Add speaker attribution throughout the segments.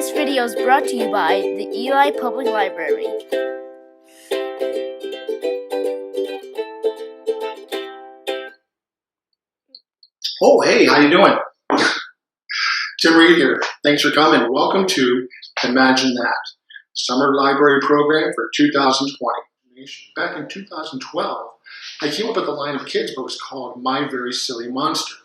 Speaker 1: This video is brought to you by the Ely Public Library.
Speaker 2: Oh, hey, how you doing? Tim Reed here. Thanks for coming. Welcome to Imagine That, Summer Library Program for 2020. Back in 2012, I came up with a line of kids books called My Very Silly Monster.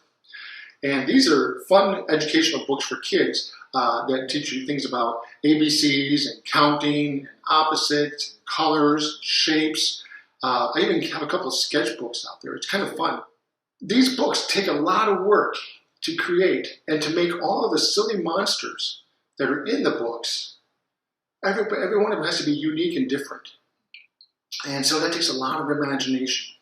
Speaker 2: And these are fun educational books for kids that teach you things about ABCs and counting, and opposites, colors, shapes. I even have a couple of sketchbooks out there. It's kind of fun. These books take a lot of work to create and to make all of the silly monsters that are in the books. Every one of them has to be unique and different. And so that takes a lot of imagination.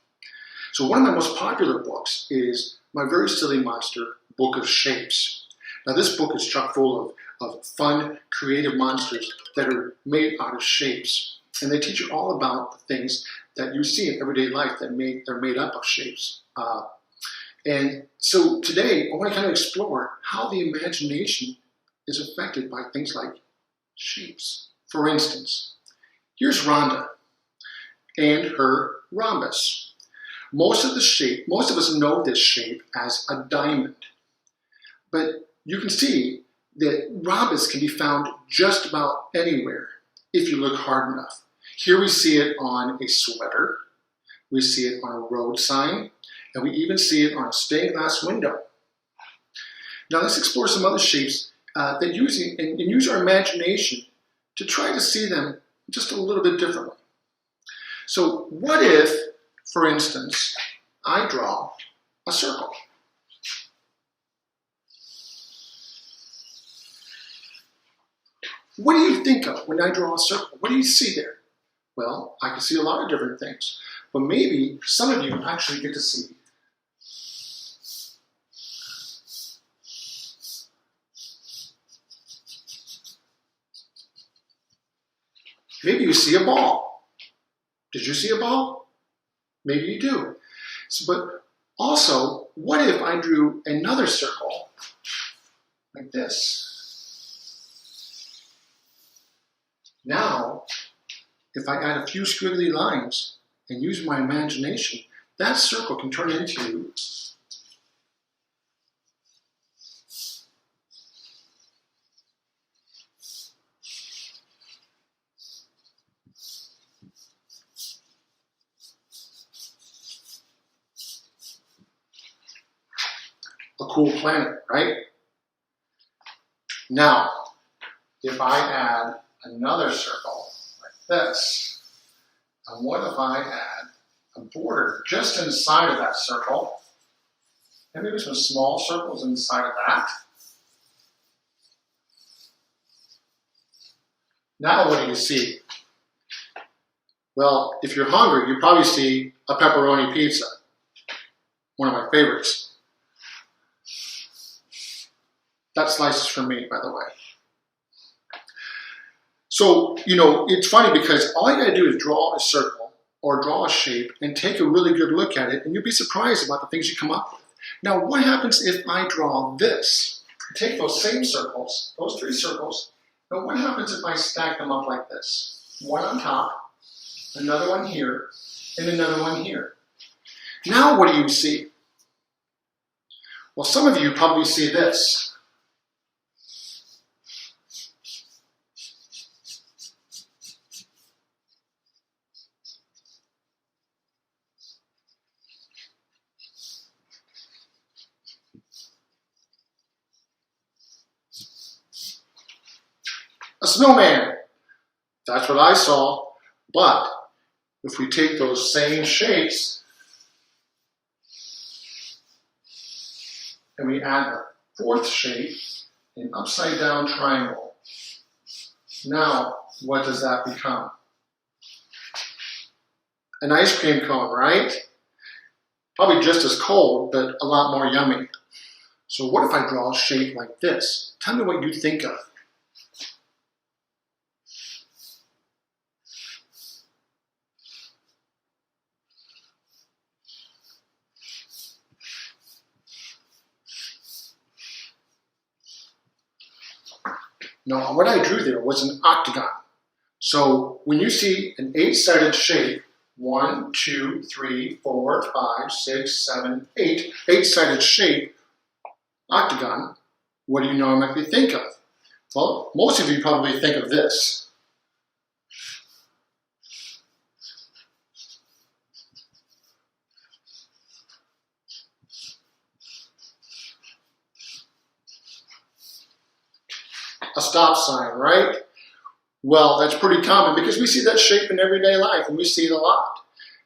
Speaker 2: So one of my most popular books is My Very Silly Monster Book of Shapes. Now this book is chock full of fun, creative monsters that are made out of shapes. And they teach you all about the things that you see in everyday life that are made up of shapes. And so today I want to kind of explore how the imagination is affected by things like shapes. For instance, here's Rhonda and her rhombus. Most of us know this shape as a diamond. But you can see that rhombus can be found just about anywhere if you look hard enough. Here we see it on a sweater, we see it on a road sign, and we even see it on a stained glass window. Now let's explore some other shapes that use our imagination to try to see them just a little bit differently. So what if, for instance, I draw a circle? What do you think of when I draw a circle? What do you see there? Well, I can see a lot of different things, but maybe some of you actually get to see maybe you see a ball. Did you see a ball? Maybe you do. But also, what if I drew another circle like this? Now, if I add a few squiggly lines and use my imagination, that circle can turn into a cool planet, right? Now, if I add another circle like this, and what if I add a border just inside of that circle, and maybe some small circles inside of that? Now what do you see? Well, if you're hungry, you probably see a pepperoni pizza, one of my favorites. That slice is for me, by the way. So, it's funny because all you gotta do is draw a circle or draw a shape and take a really good look at it, and you'll be surprised about the things you come up with. Now, what happens if I draw this? Take those same circles, those three circles, and what happens if I stack them up like this? One on top, another one here, and another one here. Now what do you see? Well, some of you probably see this. A snowman. That's what I saw. But if we take those same shapes and we add a fourth shape, an upside down triangle, now what does that become? An ice cream cone, right? Probably just as cold, but a lot more yummy. So what if I draw a shape like this? Tell me what you think of. Now, what I drew there was an octagon. So when you see an 8-sided shape, 1, 2, 3, 4, 5, 6, 7, 8, 8-sided shape, octagon, what do you normally think of? Well, most of you probably think of this. A stop sign, right? Well, that's pretty common because we see that shape in everyday life and we see it a lot.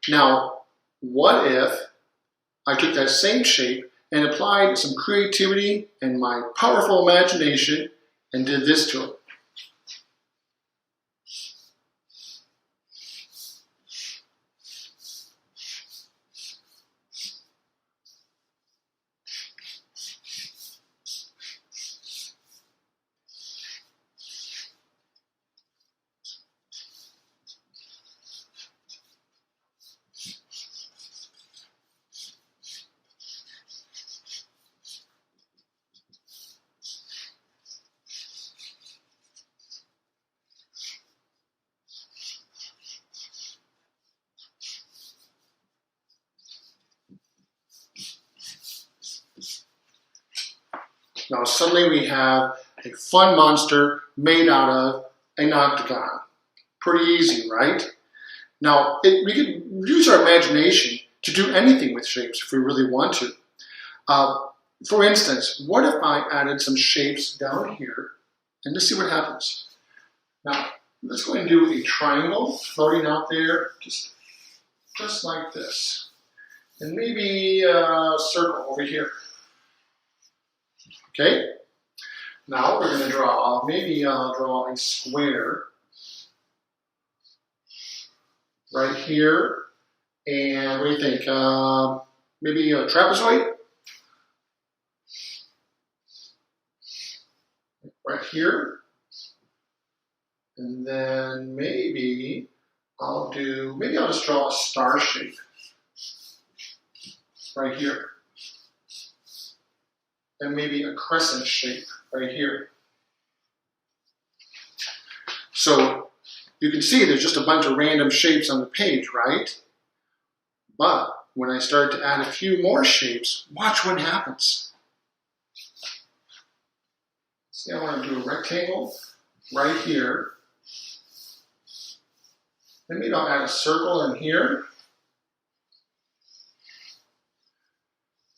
Speaker 2: Now, what if I took that same shape and applied some creativity and my powerful imagination and did this to it? Now suddenly we have a fun monster made out of an octagon. Pretty easy, right? Now, we could use our imagination to do anything with shapes if we really want to. For instance, what if I added some shapes down here, and let's see what happens. Now, let's go and do a triangle floating out there, just like this. And maybe a circle over here. Okay? Now we're going to draw, maybe I'll draw a square right here. And what do you think? Maybe a trapezoid? Right here. And then maybe I'll just draw a star shape right here. And maybe a crescent shape right here. So you can see there's just a bunch of random shapes on the page, right? But when I start to add a few more shapes, watch what happens. See, I want to do a rectangle right here. Then maybe I'll add a circle in here.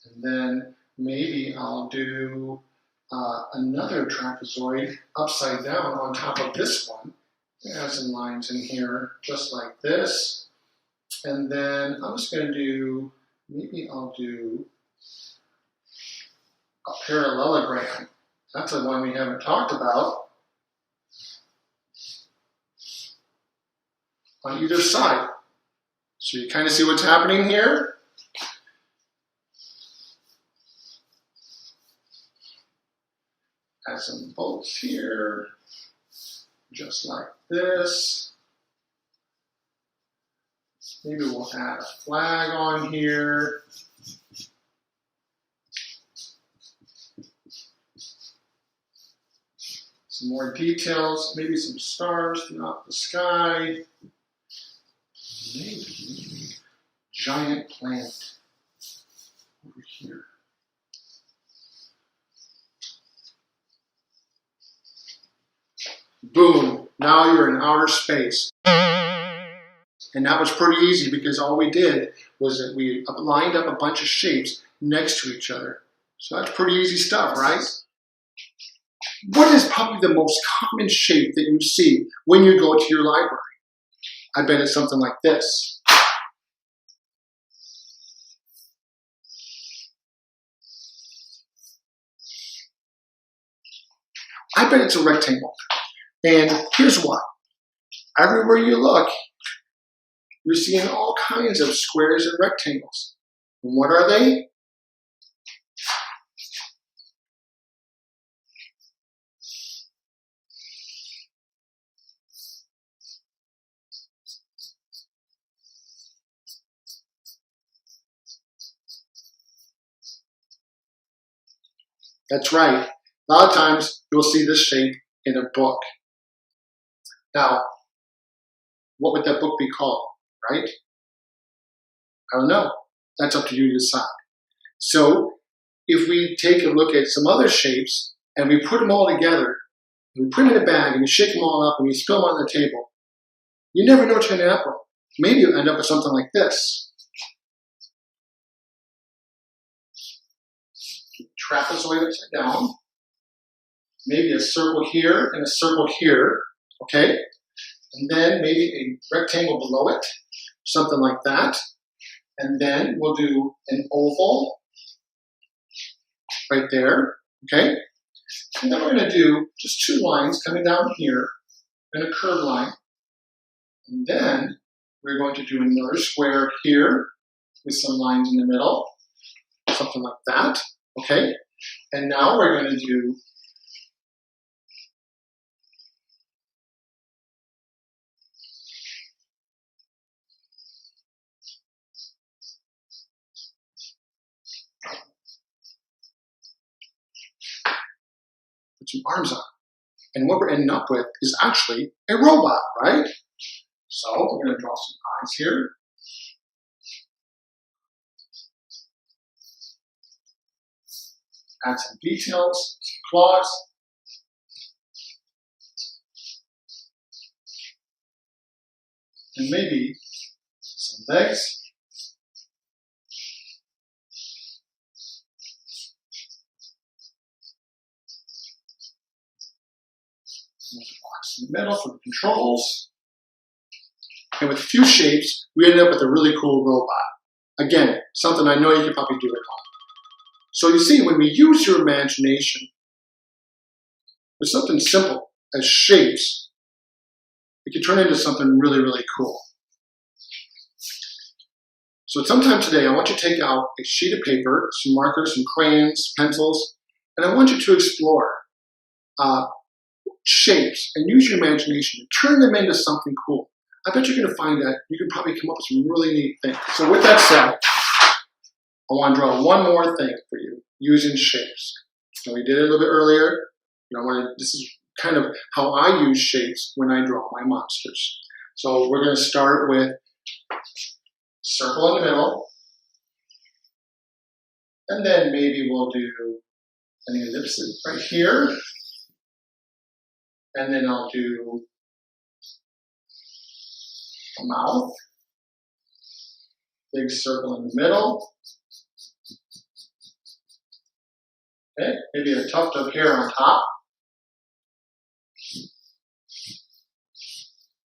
Speaker 2: And then maybe I'll do another trapezoid upside down on top of this one. Add some lines in here, just like this. And then I'm just going to do, maybe I'll do a parallelogram. That's the one we haven't talked about. On either side. So you kind of see what's happening here? Add some bolts here, just like this. Maybe we'll add a flag on here. Some more details, maybe some stars throughout the sky. Maybe giant planet over here. Boom, now you're in outer space. And that was pretty easy because all we did was that we lined up a bunch of shapes next to each other. So that's pretty easy stuff, right? What is probably the most common shape that you see when you go to your library? I bet it's something like this. I bet it's a rectangle. And here's why. Everywhere you look, you're seeing all kinds of squares and rectangles. And what are they? That's right. A lot of times you'll see this shape in a book. Now, what would that book be called, right? I don't know. That's up to you to decide. So if we take a look at some other shapes and we put them all together, and we put them in a bag and we shake them all up and we spill them on the table, you never know what you're going to end up with. Maybe you'll end up with something like this. Trapezoid upside down. Maybe a circle here and a circle here, okay? And then maybe a rectangle below it, something like that. And then we'll do an oval right there, okay? And then we're going to do just two lines coming down here and a curved line. And then we're going to do another square here with some lines in the middle, something like that, okay? And now we're going to do put some arms on. And what we're ending up with is actually a robot, right? So we're going to draw some eyes here. Add some details, some claws. And maybe some legs. In the middle for the controls. And with a few shapes, we ended up with a really cool robot. Again, something I know you can probably do at home. So you see, when we use your imagination with something simple as shapes, it can turn into something really, really cool. So sometime today, I want you to take out a sheet of paper, some markers, some crayons, pencils, and I want you to explore shapes and use your imagination and turn them into something cool. I bet you're going to find that you can probably come up with some really neat things. So with that said, I want to draw one more thing for you using shapes. And we did it a little bit earlier. This is kind of how I use shapes when I draw my monsters. So we're going to start with circle in the middle. And then maybe we'll do an ellipse right here. And then I'll do a mouth, big circle in the middle. Okay, maybe a tuft of hair on top.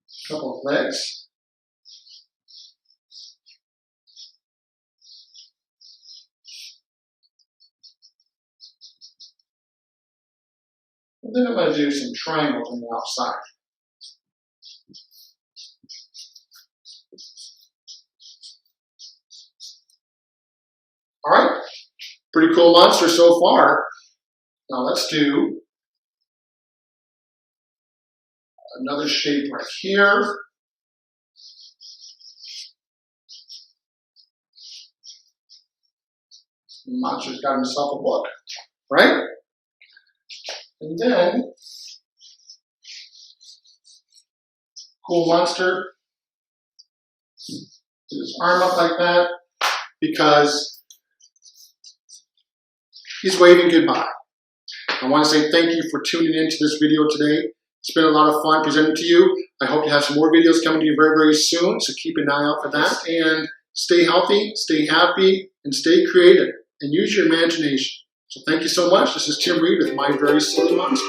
Speaker 2: A couple of legs. And then I'm going to do some triangles on the outside. All right, pretty cool monster so far. Now let's do another shape right here. The monster's got himself a book, right? And then, cool monster, put his arm up like that because he's waving goodbye. I want to say thank you for tuning into this video today. It's been a lot of fun presenting to you. I hope you have some more videos coming to you very, very soon, so keep an eye out for that. And stay healthy, stay happy, and stay creative, and use your imagination. So thank you so much. This is Tim Reed with My Very Silly Monster.